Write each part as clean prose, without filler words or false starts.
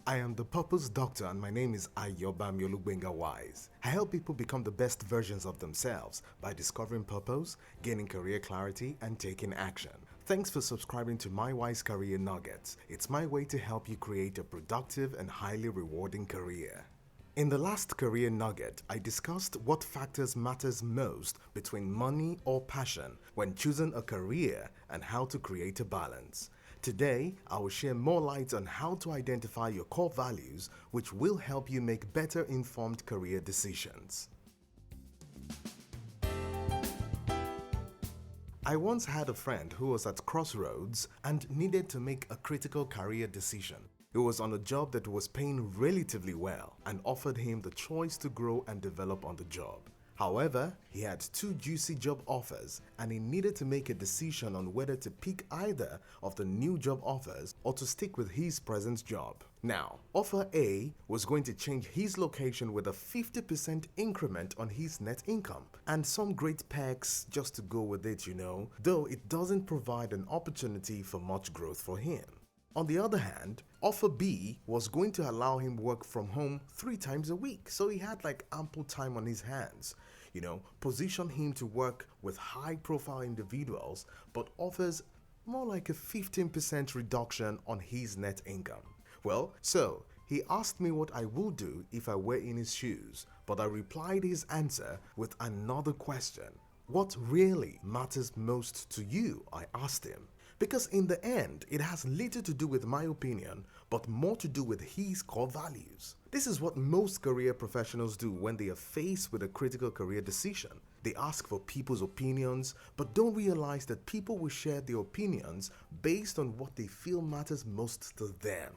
I am the Purpose Doctor and my name is Olugbenga-wyse. I help people become the best versions of themselves by discovering purpose, gaining career clarity, and taking action. Thanks for subscribing to my Wise Career Nuggets. It's my way to help you create a productive and highly rewarding career. In the last career nugget, I discussed what factors matters most between money or passion when choosing a career and how to create a balance. Today, I will share more light on how to identify your core values, which will help you make better informed career decisions. I once had a friend who was at crossroads and needed to make a critical career decision. It was on a job that was paying relatively well and offered him the choice to grow and develop on the job. However, he had two juicy job offers and he needed to make a decision on whether to pick either of the new job offers or to stick with his present job. Now, offer A was going to change his location with a 50% increment on his net income and some great perks just to go with it, though it doesn't provide an opportunity for much growth for him. On the other hand, offer B was going to allow him work from home 3 times a week, so he had ample time on his hands. Position him to work with high-profile individuals, but offers more like a 15% reduction on his net income. Well, so he asked me what I would do if I were in his shoes, but I replied his answer with another question. What really matters most to you? I asked him. Because in the end, it has little to do with my opinion, but more to do with his core values. This is what most career professionals do when they are faced with a critical career decision. They ask for people's opinions, but don't realize that people will share their opinions based on what they feel matters most to them.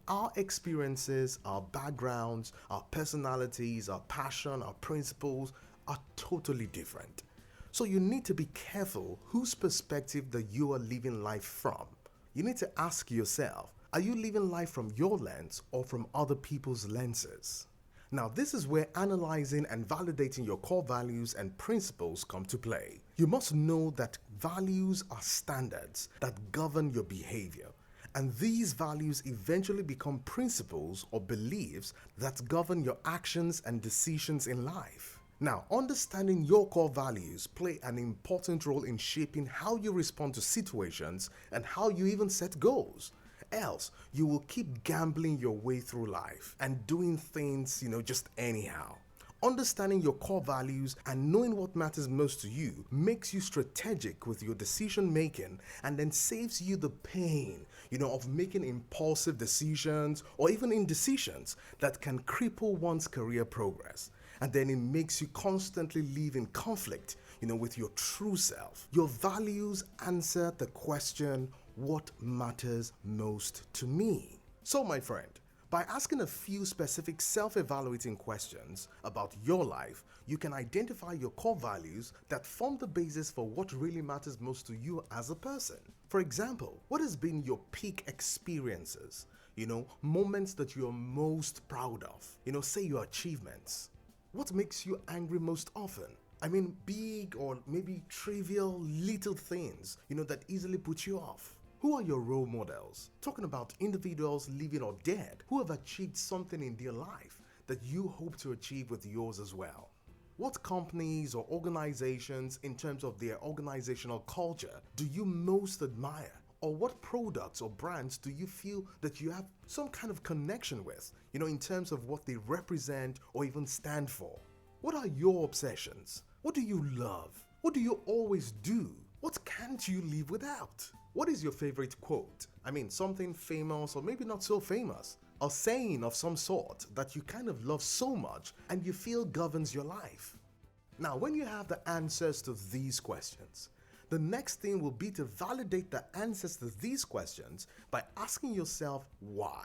Our experiences, our backgrounds, our personalities, our passion, our principles are totally different. So you need to be careful whose perspective that you are living life from. You need to ask yourself, are you living life from your lens or from other people's lenses? Now, this is where analyzing and validating your core values and principles come to play. You must know that values are standards that govern your behavior. And these values eventually become principles or beliefs that govern your actions and decisions in life. Now, understanding your core values play an important role in shaping how you respond to situations and how you even set goals. Else, you will keep gambling your way through life and doing things, just anyhow. Understanding your core values and knowing what matters most to you makes you strategic with your decision making and then saves you the pain, of making impulsive decisions or even indecisions that can cripple one's career progress. And then it makes you constantly live in conflict, with your true self. Your values answer the question, what matters most to me? So my friend, by asking a few specific self-evaluating questions about your life, you can identify your core values that form the basis for what really matters most to you as a person. For example, what has been your peak experiences? Moments that you're most proud of. Say your achievements. What makes you angry most often? Big or maybe trivial little things, that easily put you off. Who are your role models? Talking about individuals living or dead who have achieved something in their life that you hope to achieve with yours as well. What companies or organizations in terms of their organizational culture do you most admire? Or what products or brands do you feel that you have some kind of connection with, in terms of what they represent or even stand for? What are your obsessions? What do you love? What do you always do? What can't you live without? What is your favorite quote? Something famous or maybe not so famous. A saying of some sort that you kind of love so much and you feel governs your life. Now, when you have the answers to these questions, the next thing will be to validate the answers to these questions by asking yourself why.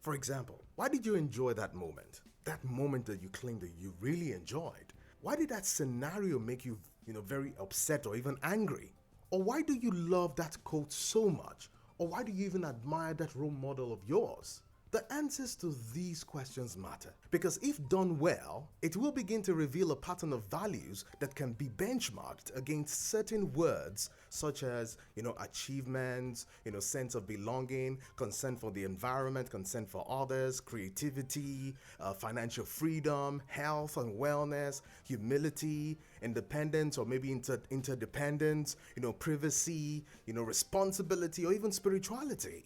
For example, why did you enjoy that moment? That moment that you claim that you really enjoyed. Why did that scenario make you, very upset or even angry? Or why do you love that quote so much? Or why do you even admire that role model of yours? The answers to these questions matter because if done well, it will begin to reveal a pattern of values that can be benchmarked against certain words such as, achievements, sense of belonging, concern for the environment, concern for others, creativity, financial freedom, health and wellness, humility, independence or maybe interdependence, privacy, responsibility or even spirituality.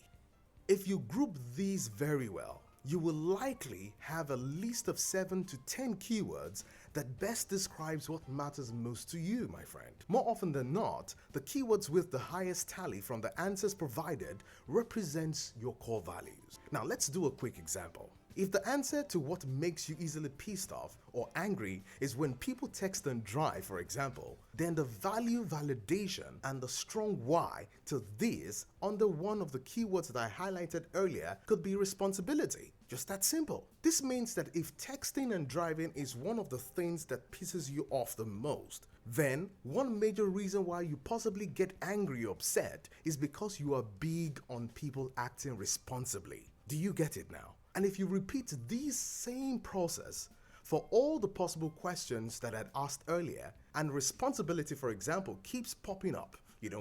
If you group these very well, you will likely have a list of 7 to 10 keywords that best describes what matters most to you, my friend. More often than not, the keywords with the highest tally from the answers provided represents your core values. Now let's do a quick example. If the answer to what makes you easily pissed off or angry is when people text and drive, for example, then the value validation and the strong why to this under one of the keywords that I highlighted earlier could be responsibility. Just that simple. This means that if texting and driving is one of the things that pisses you off the most, then one major reason why you possibly get angry or upset is because you are big on people acting responsibly. Do you get it now? And if you repeat this same process for all the possible questions that I'd asked earlier, and responsibility, for example, keeps popping up,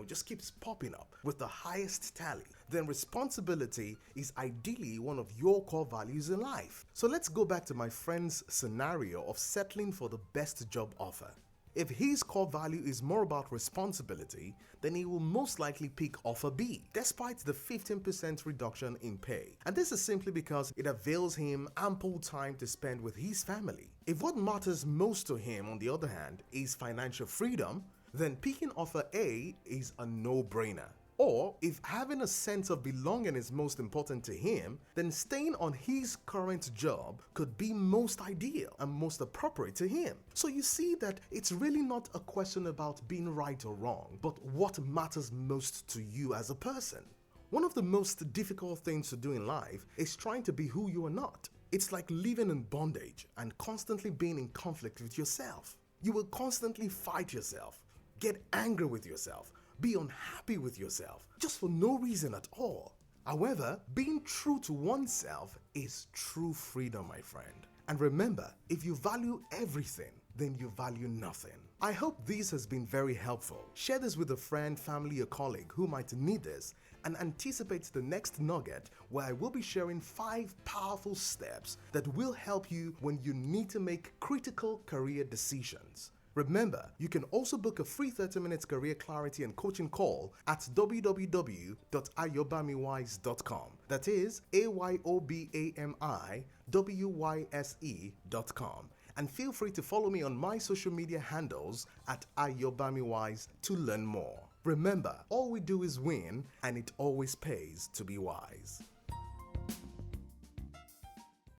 just keeps popping up with the highest tally, then responsibility is ideally one of your core values in life. So let's go back to my friend's scenario of settling for the best job offer. If his core value is more about responsibility, then he will most likely pick offer B, despite the 15% reduction in pay. And this is simply because it avails him ample time to spend with his family. If what matters most to him, on the other hand, is financial freedom, then picking offer A is a no-brainer. Or if having a sense of belonging is most important to him, then staying on his current job could be most ideal and most appropriate to him. So you see that it's really not a question about being right or wrong, but what matters most to you as a person. One of the most difficult things to do in life is trying to be who you are not. It's like living in bondage and constantly being in conflict with yourself. You will constantly fight yourself, get angry with yourself, be unhappy with yourself, just for no reason at all. However, being true to oneself is true freedom, my friend. And remember, if you value everything, then you value nothing. I hope this has been very helpful. Share this with a friend, family, or colleague who might need this, and anticipate the next nugget where I will be sharing 5 powerful steps that will help you when you need to make critical career decisions. Remember, you can also book a free 30-minute career clarity and coaching call at www.ayobamiwise.com. That is AYOBAMIWYSE.com. And feel free to follow me on my social media handles at ayobamiwise to learn more. Remember, all we do is win, and it always pays to be wise.